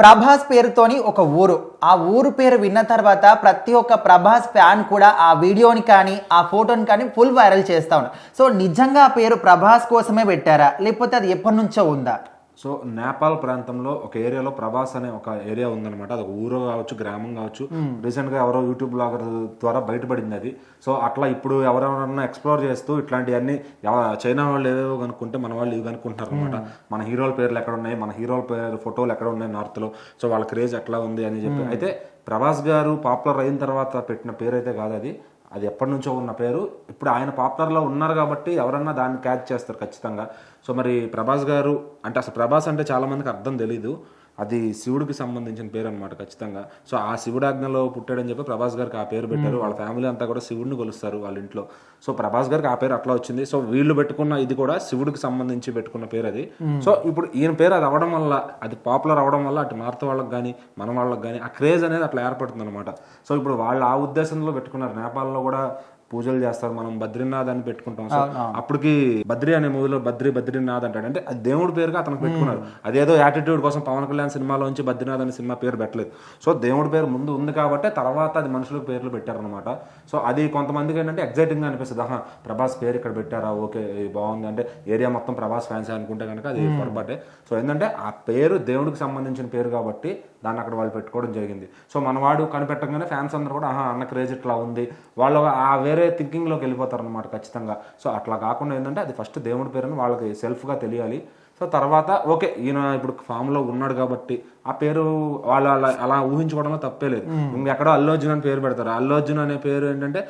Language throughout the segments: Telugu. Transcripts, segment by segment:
ప్రభాస్ పేరుతోని ఒక ఊరు, ఆ ఊరు పేరు విన్న తర్వాత ప్రతి ఒక్క ప్రభాస్ ఫ్యాన్ కూడా ఆ వీడియోని కానీ ఆ ఫోటోని కానీ ఫుల్ వైరల్ చేస్తూ ఉన్నారు. సో నిజంగా ఆ పేరు ప్రభాస్ కోసమే పెట్టారా, లేకపోతే అది ఎప్పటి నుంచో ఉందా? సో నేపాల్ ప్రాంతంలో ఒక ఏరియాలో ప్రభాస్ అనే ఒక ఏరియా ఉందన్నమాట. అది ఒక ఊరు కావచ్చు, గ్రామం కావచ్చు. రీసెంట్గా ఎవరో యూట్యూబ్ బ్లాగర్ ద్వారా బయటపడింది అది. సో అట్లా ఇప్పుడు ఎవరెవరన్నా ఎక్స్ప్లోర్ చేస్తూ ఇట్లాంటివన్నీ చైనా వాళ్ళు ఏవేవో కనుక్కుంటే మన వాళ్ళు ఇవి కనుక్కుంటారు అనమాట. మన హీరోల పేర్లు ఎక్కడ ఉన్నాయి, మన హీరోల పేరు ఫోటోలు ఎక్కడ ఉన్నాయి నార్త్లో, సో వాళ్ళ క్రేజ్ ఎట్లా ఉంది అని చెప్పి. అయితే ప్రభాస్ గారు పాపులర్ అయిన తర్వాత పెట్టిన పేరు అయితే కాదు అది, అది ఎప్పటి నుంచో ఉన్న పేరు. ఇప్పుడు ఆయన పాపులర్లో ఉన్నారు కాబట్టి ఎవరన్నా దాన్ని క్యాచ్ చేస్తారు ఖచ్చితంగా. సో మరి ప్రభాస్ గారు అంటే అసలు ప్రభాస్ అంటే చాలామందికి అర్థం తెలీదు. అది శివుడికి సంబంధించిన పేరు అనమాట ఖచ్చితంగా. సో ఆ శివుడాజ్ఞలో పుట్టాడని చెప్పి ప్రభాస్ గారికి ఆ పేరు పెట్టారు. వాళ్ళ ఫ్యామిలీ అంతా కూడా శివుడిని కొలుస్తారు వాళ్ళ ఇంట్లో. సో ప్రభాస్ గారికి ఆ పేరు అట్లా వచ్చింది. సో వీళ్ళు పెట్టుకున్న ఇది కూడా శివుడికి సంబంధించి పెట్టుకున్న పేరు అది. సో ఇప్పుడు ఈయన పేరు అది అవ్వడం వల్ల, అది పాపులర్ అవ్వడం వల్ల అటు నార్త్ వాళ్ళకి కానీ మన వాళ్ళకి కానీ ఆ క్రేజ్ అనేది అట్లా ఏర్పడుతుంది అనమాట. సో ఇప్పుడు వాళ్ళు ఆ ఉద్దేశంలో పెట్టుకున్నారు. నేపాల్లో కూడా పూజలు చేస్తారు, మనం బద్రీనాథ్ అని పెట్టుకుంటాం. సో అప్పటికి బద్రీ అనే మూవీలో బద్రీనాథ్ అంటాడు, అంటే అది దేవుడి పేరుగా అతనికి పెట్టుకున్నారు. అదేదో యాటిట్యూడ్ కోసం పవన్ కళ్యాణ్ సినిమాలోంచి బద్రీనాథ్ అనే సినిమా పేరు పెట్టలేదు. సో దేవుడి పేరు ముందు ఉంది కాబట్టి తర్వాత అది మనుషులకు పేర్లు పెట్టారనమాట. సో అది కొంతమందికి ఏంటంటే ఎగ్జైటింగ్ గా అనిపిస్తుంది. ప్రభాస్ పేరు ఇక్కడ పెట్టారా, ఓకే బాగుంది, అంటే ఏరియా మొత్తం ప్రభాస్ ఫ్యాన్స్ అనుకుంటే కనుక అది పొరపాటే. సో ఏంటంటే ఆ పేరు దేవుడికి సంబంధించిన పేరు కాబట్టి దాన్ని అక్కడ వాళ్ళు పెట్టుకోవడం జరిగింది. సో మనవాడు కనిపెట్టగానే ఫ్యాన్స్ అందరూ కూడా అన్న క్రేజ్ ఇట్లా ఉంది, వాళ్ళు ఆ వేరే థింకింగ్లోకి వెళ్ళిపోతారు అనమాట ఖచ్చితంగా. సో అట్లా కాకుండా ఏంటంటే అది ఫస్ట్ దేవుడి పేరుని వాళ్ళకి సెల్ఫ్గా తెలియాలి. సో తర్వాత ఓకే ఈయన ఇప్పుడు ఫామ్లో ఉన్నాడు కాబట్టి ఆ పేరు వాళ్ళు అలా ఊహించుకోవడంలో తప్పే లేదు. ఎక్కడో అల్లు అర్జున్ అని పేరు పెడతారు. అల్లు అర్జున్ అనే పేరు ఏంటంటే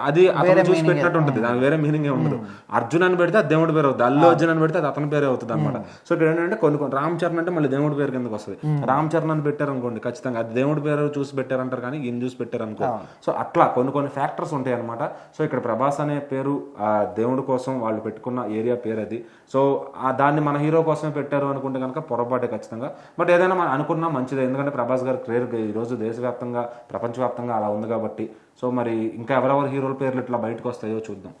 అది అతను చూసి పెట్టినట్టు ఉంటుంది, దాని వేరే మీనింగ్ ఉండదు. అర్జున్ అని పెడితే అది దేవుడి పేరు అవుతుంది, అల్లు అర్జున్ అని పెడితే అది అతని పేరే అవుతుంది అనమాట. సో ఇక్కడ ఏంటంటే కొన్ని రామ్ చరణ్ అంటే మళ్ళీ దేవుడి పేరు కిందకి వస్తుంది. రామ్ చరణ్ అని పెట్టారు అనుకోండి, ఖచ్చితంగా అది దేవుడి పేరు చూసి పెట్టారంటారు కానీ ఈయన చూసి పెట్టారు అనుకో. సో అట్లా కొన్ని ఫ్యాక్టర్స్ ఉంటాయి అనమాట. సో ఇక్కడ ప్రభాస్ అనే పేరు ఆ దేవుడి కోసం వాళ్ళు పెట్టుకున్న ఏరియా పేరు అది. సో దాన్ని మన హీరో కోసమే పెట్టారు అనుకుంటే కనుక పొరపాటే ఖచ్చితంగా. బట్ ఏదైనా మనం అనుకున్నా మంచిదే, ఎందుకంటే ప్రభాస్ గారి క్రేర్ ఈరోజు దేశవ్యాప్తంగా ప్రపంచవ్యాప్తంగా అలా ఉంది కాబట్టి. సో మరి ఇంకా ఎవరెవరు హీరోల పేర్లు ఇట్లా బయటకు వస్తాయో చూద్దాం.